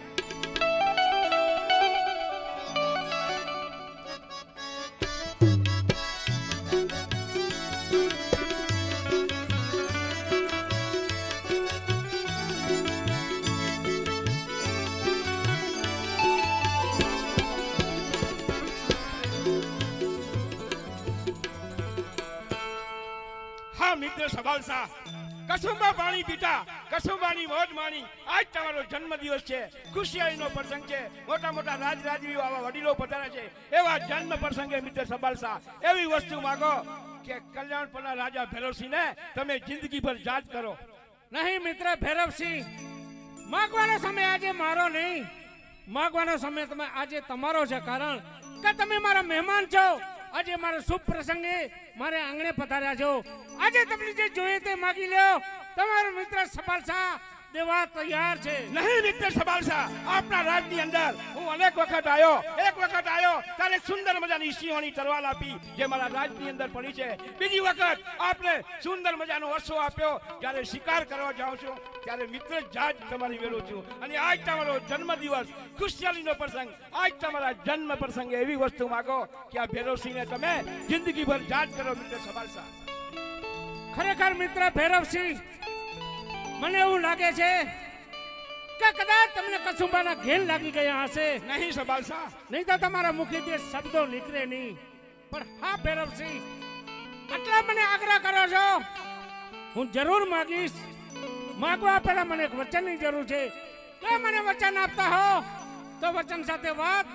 મિત્ર સબાલસા કસુંબા પાણી પીતા કસુંબાની મોજ માણી આજ તમારો જન્મદિવસ છે ખુશીનો પ્રસંગ છે મોટા મોટા રાજવીઓ આવા વડીલો પધાર્યા છે એવા જન્મ પ્રસંગે મિત્ર સબાલસા એવી વસ્તુ માંગો કે કલ્યાણપુરના રાજા ભેરવસિંહને તમે જિંદગી ભર યાદ કરો નહીં મિત્ર ભેરવસિંહ માંગવાનો સમય આજે મારો નહીં માંગવાનો સમય તમે આજે તમારો છે કારણ કે તમે મારા મહેમાન છો આજે મારા શુભ પ્રસંગે મારે આંગણે પધાર્યા છો આજે તમને જે જોઈએ તે માગી લ્યો તમારો મિત્ર સબાલસા દેવા તૈયાર છે નહીં મિત્ર સબાલસા આપના રાજની અંદર હું અનેક વખત આવ્યો ત્યારે સુંદર મજાની સિંહોની તરવાલ આપી જે મારા રાજની અંદર પડી છે બીજી વખત આપને સુંદર મજાનો અશ્વ આપ્યો જ્યારે શિકાર કરવા જાઉં છું ત્યારે મિત્ર જાજ તમારી વેલું છું અને આજ તમારો જન્મદિવસ ખુશીનો પ્રસંગ આજ તમારા જન્મ પ્રસંગે એવી વસ્તુ માંગો કે આ ભેરવસિંહને તમે જિંદગીભર જાજ કરો મિત્ર સબાલસા ખરેખર મિત્ર ભેરવસિંહ મને એવું લાગે છે કે કદાચ તમને કસુંબાના ઘેન લાગી ગયા હશે નહીં સબાલસા નહીં તો તમારા મુખેથી શબ્દો નીકળે નહીં પણ હા ભેરવસિંહ આટલા મને આગ્રહ કરો છો હું જરૂર માગીશ માગવા પહેલા મને એક વચનની જરૂર છે જો મને વચન આપતા હો તો વચન સાથે વાત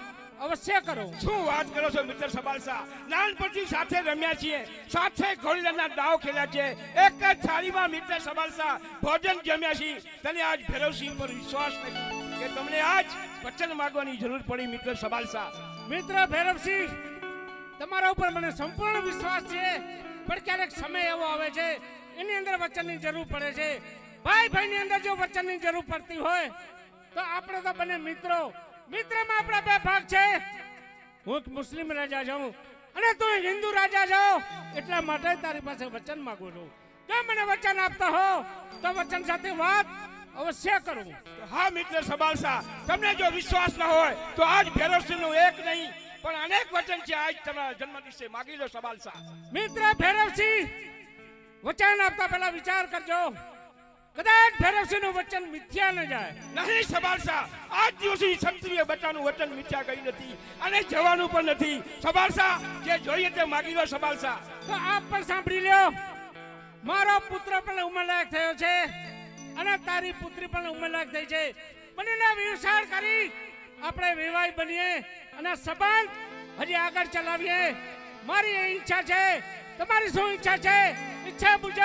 અવશ્ય કરો શું વાત કરો છો મિત્ર સબાલસા નાનપણથી સાથે રમ્યા છીએ સાથે ઘોડીલાના દાવ ખેલ્યા છે એક જ થાળીમાં મિત્ર સબાલસા ભોજન જમ્યા છીએ તને આજ ભેરવસિંહ પર વિશ્વાસ નથી કે તમને આજ વચન માંગવાની જરૂર પડી મિત્ર સબાલસા મિત્ર ભેરવસિંહ તમારા ઉપર મને સંપૂર્ણ વિશ્વાસ છે પણ ક્યારેક સમય એવો આવે છે એની અંદર વચનની જરૂર પડે છે ભાઈ ભાઈની અંદર જો વચનની જરૂર પડતી હોય તો આપણે તો બને મિત્રમાં આપણા બે ભાગ છે હું એક મુસ્લિમ રાજા છું અને તું હિન્દુ રાજા છો એટલા માટે તારી પાસે વચન માંગુ છું જો મને વચન આપતા હો તો વચન સાથે વાત અવશ્ય કરું હા મિત્ર સબાલસા તમને જો વિશ્વાસ ન હોય તો આજ ભેરવસિંહનું એક નહીં પણ અનેક વચન છે આજ તમારા જન્મ દિવસે માગી લો સબાલસા મિત્ર ભેરવસિંહ વચન આપતા પહેલા વિચાર કરજો કદાચ ભૈરવસિંહનું વચન મિથ્યા ન જાય. નહીં સબાલસા, આજ દિવસથી ક્ષત્રિય બચ્ચાનું વચન મિથ્યા ગઈ નથી અને જવાનું પણ નથી. સબાલસા, જે જોઈએ તે માગી લો સબાલસા. તો આપ પણ સાંભળી લ્યો. મારો પુત્ર પણ ઉંમરલાયક થયો છે અને તારી પુત્રી પણ ઉંમરલાયક થઈ છે. બંનેને વિચાર કરી આપણે વિવાહ બનીએ અને સંબંધ હજી આગળ ચલાવીએ. મારી એ ઈચ્છા છે. તમારી શું ઈચ્છા છે? ઈચ્છા મુજબ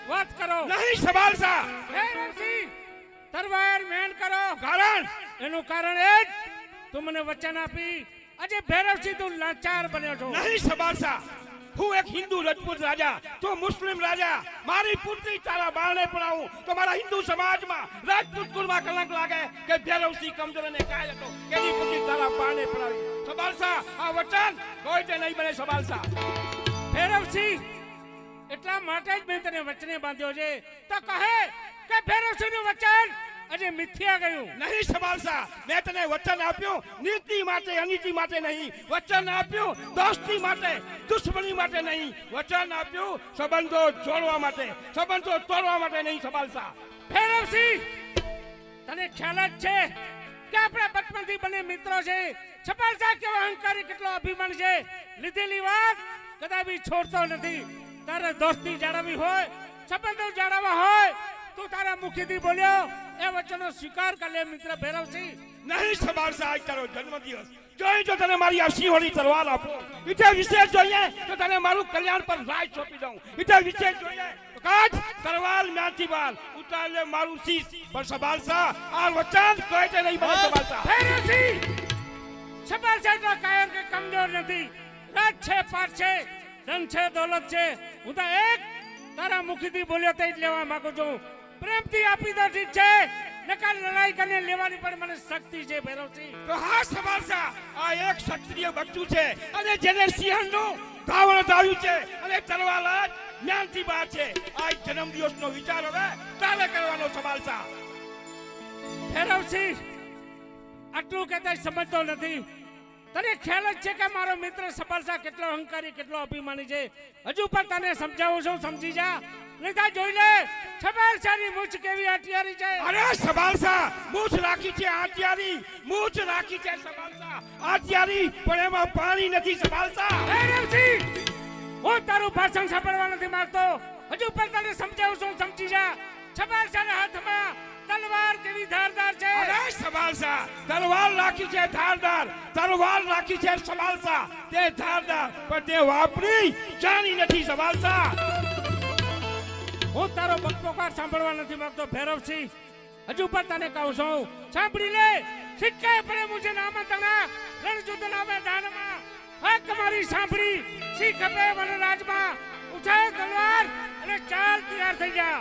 વાત કરો. નહીં સબાલસા. ભૈરવસિંહ, તરવાર મેન કરો. કારણ? એનું કારણ એ જ તું મને વચન આપી આજે ભૈરવસિંહ તું લાચાર બન્યો છો. નહીં સબાલસા, હું એક હિન્દુ રજપૂત રાજા, તું મુસ્લિમ રાજા. મારી પુત્રી તારા બાળને પડાવું તો મારા હિન્દુ સમાજમાં રાજપૂત કુળમાં કલંક લાગે કે ભૈરવસિંહ કમજોર અને કાય હતો કે એની પુત્રી તારા બાળને પડાવી. સબાલસા, આ વચન કોઈ તે નહીં બને. સબાલસા, ભૈરવસિંહ, એટલા માટે જ મેં તને વચને બાંધ્યો છે. તો કહે કે ભૈરવસિંહનું વચન આજે મિથ્યા ગયું. નહીં સબાલસા, મેં તને વચન આપ્યું નીતિ માટે, અનીતિ માટે નહીં. વચન આપ્યું દોસ્તી માટે, દુશ્મની માટે નહીં. વચન આપ્યું સંબંધો જોડવા માટે, સંબંધો તોડવા માટે નહીં. સબાલસા, ભૈરવસિંહ, તને ખ્યાલ જ છે કે આપણે બચપનથી બંને મિત્રો છે. સબાલસા કેવો અહંકારી, કેટલો અભિમાન છે. લીધેલી વાત કદાપી છોડતો નથી. તારે દોસ્તી જાળવવી હોય, સંબંધો જાળવવા હોય, તું તારા મુખેથી બોલ્યો એ વચનનો સ્વીકાર કરી લે મિત્ર ભૈરવસિંહ. નહીં સબાલસા, આજ તારો જન્મદિવસ. જોઈએ તો તને મારી આ સિંહોની તલવાર આપો. ઇતે વિશેષ જોઈએ તો તને મારું કલ્યાણ પર રાજ સોંપી દઉં. ઇતે વિશેષ જોઈએ તો કાચ તલવાર મ્યાથી બાલ ઉતાર લે મારું શીશ. પણ સબાલસા, આ વચન કોઈ તે નહીં બને. સબાલસા, ભૈરવસિંહ, સબાલસા તો કાયર કે કમજોર નથી. રાજ છે, પાઠ છે, ધન છે, દોલત છે. હું તો એક તારા મુખીથી બોલ્યો તે જ લેવા માંગુ છું. પ્રેમથી આપી દો ઠીક છે, નકર લડાઈ કરીને લેવાની પણ મને શક્તિ છે. ભૈરવસિંહ, તો હા સબાલસા, આ એક ક્ષત્રિય બચ્ચું છે અને જેને સિંહણનું ધાવણ ધાવ્યું છે અને તલવાર જ્ઞાનથી બહાર છે. આ જન્મદિવસનો વિચાર હવે તારે કરવાનો. સબાલસા, ભૈરવસિંહ, આટલું કદાચ સમજતો નથી. તને ખ્યાલ જ છે કે મારો મિત્ર સબાલસા કેટલો અહંકારી, કેટલો અભિમાની છે. હજુ પણ તને સમજાવું છું, સમજી જા. લીધા જોઈ લે સબાલસાની મૂછ કેવી હટિયારી છે. અરે સબાલસા, મૂછ રાખી છે આટિયારી, મૂછ રાખી છે સબાલસા આટિયારી, પણ એમાં પાણી નથી. સબાલસા, ભૈરવસિંહ, હું તારું ભાષણ સાંભળવા નથી માંગતો. હજુ પણ તને સમજાવું છું, સમજી જા. સબાલસાના હાથમાં તલવાર કેવી ધારદાર છે. અરે સબાલસા, તલવાર રાખી છે ધારદાર, તલવાર રાખી છે સબાલસા તે ધારદાર, પણ તે વાપરી જાણી નથી. સબાલસા, હું તારો બકબકાર સાંભળવા નથી માંગતો. ભૈરવસિંહ, હજુ પણ તને કહું છું, સાંભળી લે. સિક્કે પડે મુજે નામતણા રણજુદના મેદાનમાં. હક મારી સાંભળી, સી ખપે વનરાજમાં. ઉછાળ તલવાર અને ચાલ, તૈયાર થઈ જા.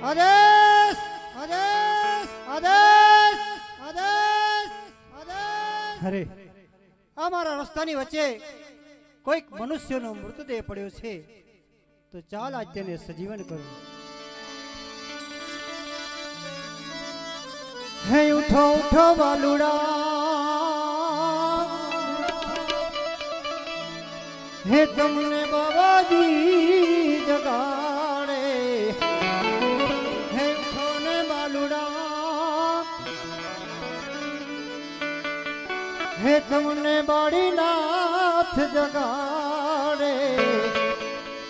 આદેશ આદેશ આદેશ આદેશ આદેશ. અરે અમારા રસ્તાની વચ્ચે કોઈક મનુષ્યનો મૃતદેહ પડ્યો છે, તો ચાલ આજ તેને સજીવન કરું. હે ઉઠો ઉઠો વાલુડા, હે તમને બાબાજી જગાડે. હે ઉઠો ને બાલુડા, હે તમને બાળીનાથ જગાડે.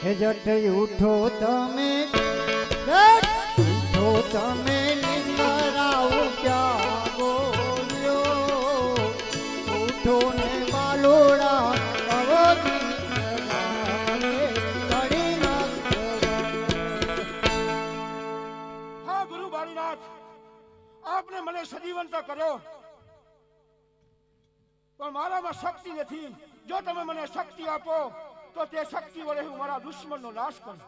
હે જટ ઉઠો તમે, જટ ઉઠો તમે, નિકરાઓ ક્યાં બોલ્યો. ઉઠો ને બાલુડા, બાબાજી જગાડે, બાળીનાથ જગાડે. હા ગુરુ બાળીનાથ, આપને મને સજીવન તો કર્યો, પણ મારામાં શક્તિ નથી. જો તમે મને શક્તિ આપો તો તે શક્તિ વડે હું મારા દુશ્મનનો નાશ કરું.